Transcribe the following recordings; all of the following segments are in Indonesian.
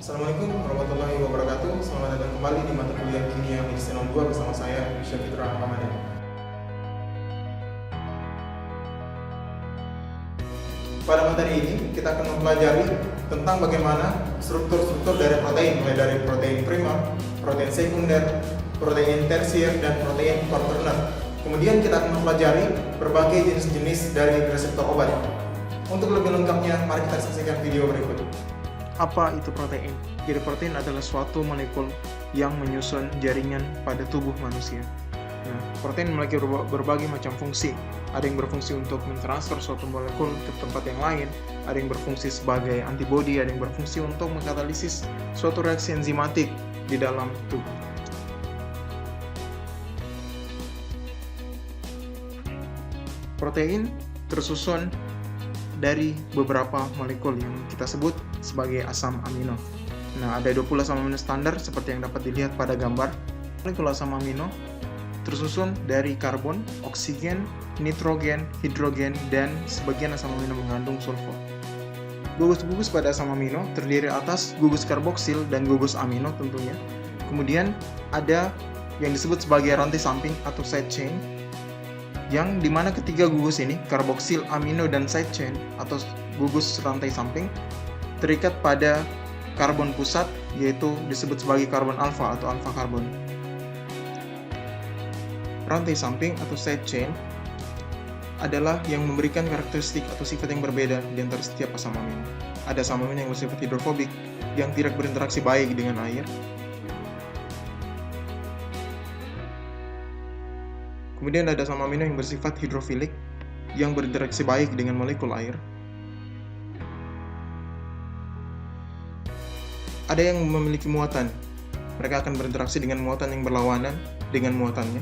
Assalamualaikum warahmatullahi wabarakatuh. Selamat datang kembali di mata kuliah Kimia Medicine 2 bersama saya, Syafitra Ramadan. Pada materi ini, kita akan mempelajari tentang bagaimana struktur-struktur dari protein, mulai dari protein primer, protein sekunder, protein tersier, dan protein quaterner. Kemudian kita akan mempelajari berbagai jenis-jenis dari reseptor obat. Untuk lebih lengkapnya, mari kita saksikan video berikut. Apa itu protein? Jadi protein adalah suatu molekul yang menyusun jaringan pada tubuh manusia. Nah, protein memiliki berbagai macam fungsi. Ada yang berfungsi untuk mentransfer suatu molekul ke tempat yang lain, ada yang berfungsi sebagai antibodi, ada yang berfungsi untuk mengkatalisis suatu reaksi enzimatik di dalam tubuh. Protein tersusun dari beberapa molekul yang kita sebut sebagai asam amino. Nah, ada 20 asam amino standar seperti yang dapat dilihat pada gambar. Molekul asam amino tersusun dari karbon, oksigen, nitrogen, hidrogen, dan sebagian asam amino mengandung sulfur. Gugus-gugus pada asam amino terdiri atas gugus karboksil dan gugus amino tentunya. Kemudian ada yang disebut sebagai rantai samping atau side chain, yang dimana ketiga gugus ini, karboksil, amino, dan side chain atau gugus rantai samping, terikat pada karbon pusat, yaitu disebut sebagai karbon alfa atau alfa karbon. Rantai samping atau side chain adalah yang memberikan karakteristik atau sifat yang berbeda di antara setiap asam amino. Ada asam amino yang bersifat hidrofobik, yang tidak berinteraksi baik dengan air. Kemudian ada asam amino yang bersifat hidrofilik, yang berinteraksi baik dengan molekul air. Ada yang memiliki muatan. Mereka akan berinteraksi dengan muatan yang berlawanan dengan muatannya.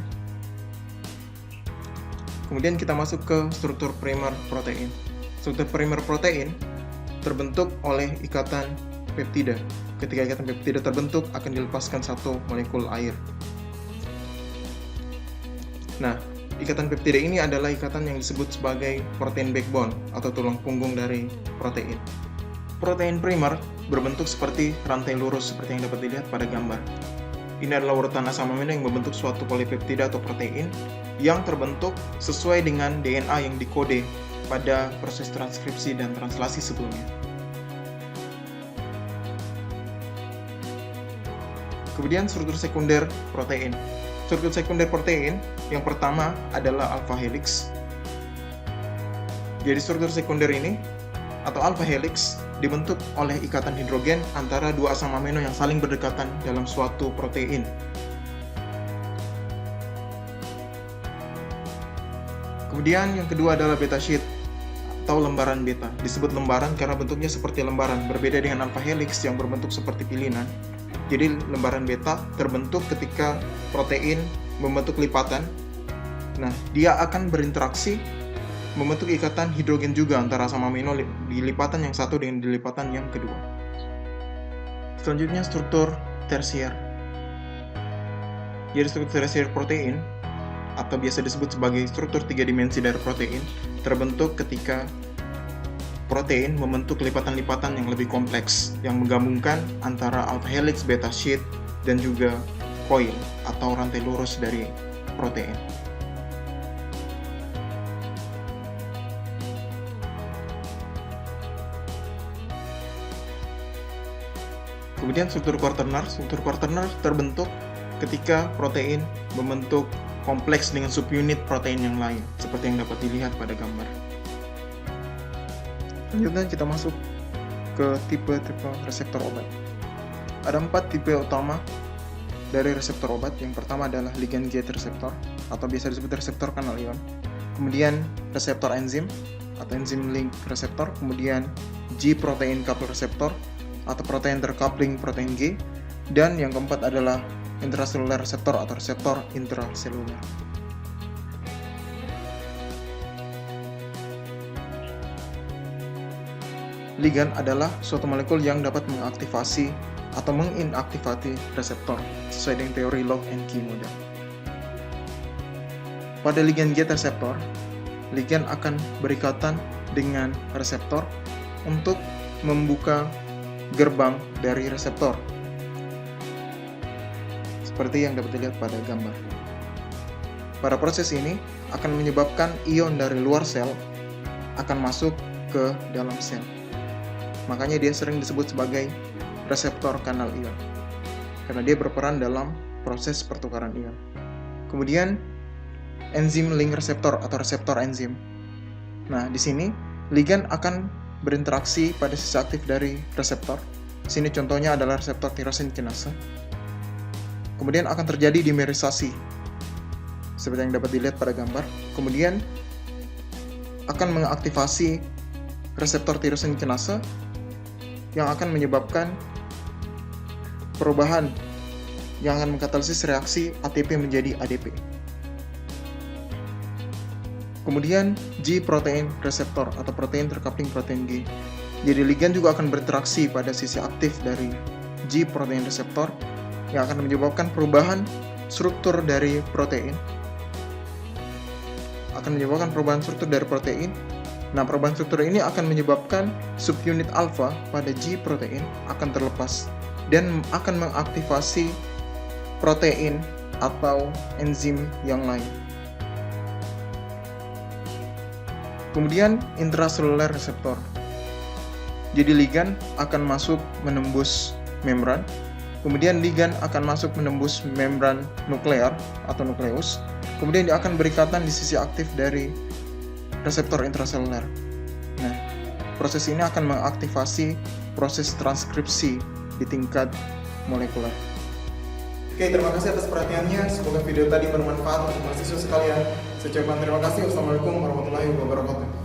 Kemudian kita masuk ke struktur primer protein. Struktur primer protein terbentuk oleh ikatan peptida. Ketika ikatan peptida terbentuk, akan dilepaskan satu molekul air. Nah, ikatan peptida ini adalah ikatan yang disebut sebagai protein backbone atau tulang punggung dari protein. Protein primer berbentuk seperti rantai lurus seperti yang dapat dilihat pada gambar. Ini adalah urutan asam amino yang membentuk suatu polipeptida atau protein yang terbentuk sesuai dengan DNA yang dikode pada proses transkripsi dan translasi sebelumnya. Kemudian struktur sekunder protein. Struktur sekunder protein yang pertama adalah alpha helix. Jadi struktur sekunder ini atau alpha helix dibentuk oleh ikatan hidrogen antara dua asam amino yang saling berdekatan dalam suatu protein. Kemudian yang kedua adalah beta sheet atau lembaran beta. Disebut lembaran karena bentuknya seperti lembaran, berbeda dengan alpha helix yang berbentuk seperti pilihan. Jadi lembaran beta terbentuk ketika protein membentuk lipatan. Nah, dia akan berinteraksi membentuk ikatan hidrogen juga antara asam amino di lipatan yang satu dengan di lipatan yang kedua. Selanjutnya struktur tersier. Jadi struktur tersier protein atau biasa disebut sebagai struktur 3 dimensi dari protein terbentuk ketika protein membentuk lipatan-lipatan yang lebih kompleks yang menggabungkan antara alpha helix, beta sheet, dan juga coil atau rantai lurus dari protein. Kemudian struktur quaterner terbentuk ketika protein membentuk kompleks dengan subunit protein yang lain, seperti yang dapat dilihat pada gambar. Selanjutnya kita masuk ke tipe-tipe reseptor obat. Ada 4 tipe utama dari reseptor obat. Yang pertama adalah ligand gate reseptor atau biasa disebut reseptor kanal ion. Kemudian reseptor enzim atau enzim link reseptor. Kemudian G protein couple reseptor atau protein tercoupling protein G. Dan yang keempat adalah intraselular reseptor atau reseptor intraseluler. Ligan adalah suatu molekul yang dapat mengaktifasi atau menginaktifasi reseptor sesuai dengan teori lock and key model. Pada ligand gate reseptor, ligan akan berikatan dengan reseptor untuk membuka gerbang dari reseptor. Seperti yang dapat dilihat pada gambar. Pada proses ini akan menyebabkan ion dari luar sel akan masuk ke dalam sel. Makanya dia sering disebut sebagai reseptor kanal ion. Karena dia berperan dalam proses pertukaran ion. Kemudian enzim link reseptor atau reseptor enzim. Nah, di sini ligan akan berinteraksi pada sisi aktif dari reseptor. Sini contohnya adalah reseptor tyrosine kinase. Kemudian akan terjadi dimerisasi, seperti yang dapat dilihat pada gambar. Kemudian akan mengaktifasi reseptor tyrosine kinase yang akan menyebabkan perubahan yang akan mengkatalisis reaksi ATP menjadi ADP. Kemudian G protein reseptor atau protein tercoupling protein G. Jadi ligan juga akan berinteraksi pada sisi aktif dari G protein reseptor yang akan menyebabkan perubahan struktur dari protein. Nah, perubahan struktur ini akan menyebabkan subunit alfa pada G protein akan terlepas dan akan mengaktifasi protein atau enzim yang lain. Kemudian intraseluler reseptor. Jadi ligan akan masuk menembus membran. Kemudian ligan akan masuk menembus membran nuklear atau nukleus. Kemudian dia akan berikatan di sisi aktif dari reseptor intraseluler. Nah, proses ini akan mengaktifasi proses transkripsi di tingkat molekuler. Oke, terima kasih atas perhatiannya. Semoga video tadi bermanfaat untuk mahasiswa sekalian. Saya ucapkan terima kasih. Wassalamualaikum warahmatullahi wabarakatuh.